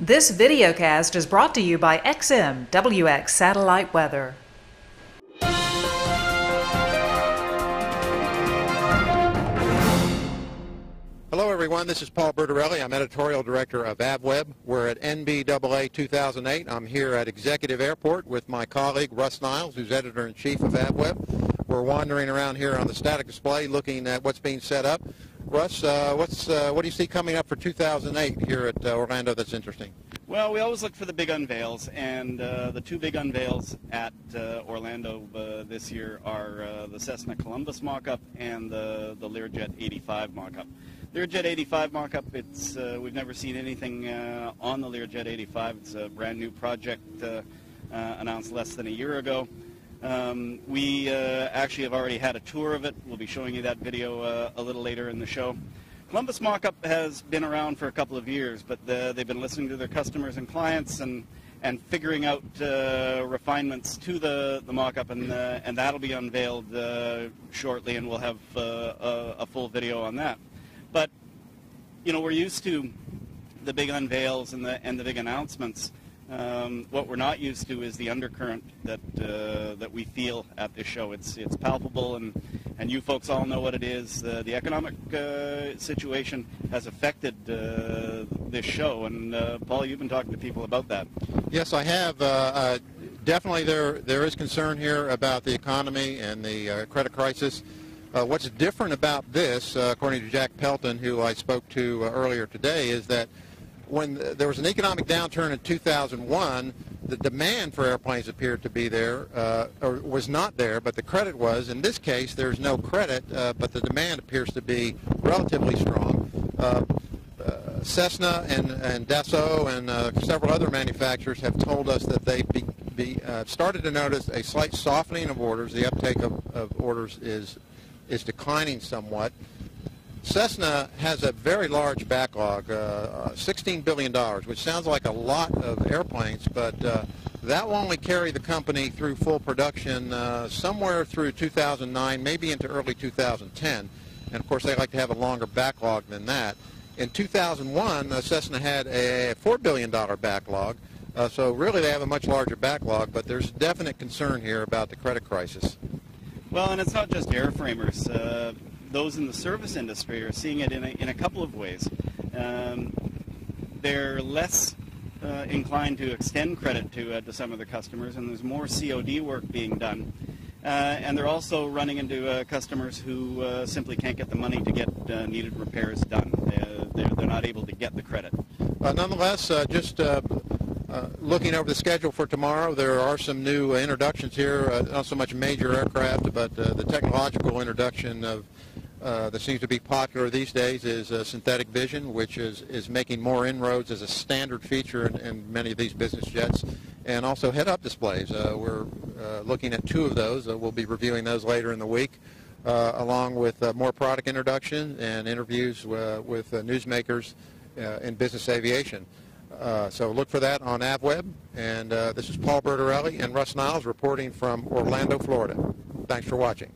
This videocast is brought to you by XMWX Satellite Weather. Hello everyone, this is Paul Bertorelli. I'm Editorial Director of AVweb. We're at NBAA 2008. I'm here at Executive Airport with my colleague Russ Niles, who's Editor-in-Chief of AVweb. We're wandering around here on the static display looking at what's being set up. Russ, what do you see coming up for 2008 here at Orlando that's interesting? Well, we always look for the big unveils, and the two big unveils at Orlando this year are the Cessna Columbus mock-up and the Learjet 85 mock-up. Learjet 85 mock-up, we've never seen anything on the Learjet 85. It's a brand new project announced less than a year ago. We actually have already had a tour of it. We'll be showing you that video a little later in the show. Columbus mock-up has been around for a couple of years, but they've been listening to their customers and clients and figuring out refinements to the mock-up, and that'll be unveiled shortly, and we'll have a full video on that. But you know, we're used to the big unveils and the big announcements. What we're not used to is the undercurrent that we feel at this show. It's palpable, and you folks all know what it is. The economic situation has affected this show, and Paul, you've been talking to people about that. Yes, I have. Definitely there is concern here about the economy and the credit crisis. What's different about this, according to Jack Pelton, who I spoke to earlier today, is that when there was an economic downturn in 2001, the demand for airplanes appeared to be there, or was not there, but the credit was. In this case, there's no credit, but the demand appears to be relatively strong. Cessna and Dassault and several other manufacturers have told us that they started to notice a slight softening of orders. The uptake of orders is declining somewhat. Cessna has a very large backlog, $16 billion, which sounds like a lot of airplanes, but that will only carry the company through full production somewhere through 2009, maybe into early 2010. And of course, they like to have a longer backlog than that. In 2001, Cessna had a $4 billion backlog, so really they have a much larger backlog, but there's definite concern here about the credit crisis. Well, and it's not just airframers. Those in the service industry are seeing it in a couple of ways. They're less inclined to extend credit to some of their customers, and there's more COD work being done. And they're also running into customers who simply can't get the money to get needed repairs done. They're not able to get the credit. Nonetheless, just looking over the schedule for tomorrow, there are some new introductions here, not so much major aircraft, but the technological introduction of that seems to be popular these days is synthetic vision, which is making more inroads as a standard feature in many of these business jets, and also head-up displays. We're looking at two of those. We'll be reviewing those later in the week, along with more product introduction and interviews with newsmakers in business aviation. So look for that on AVweb. And this is Paul Bertorelli and Russ Niles reporting from Orlando, Florida. Thanks for watching.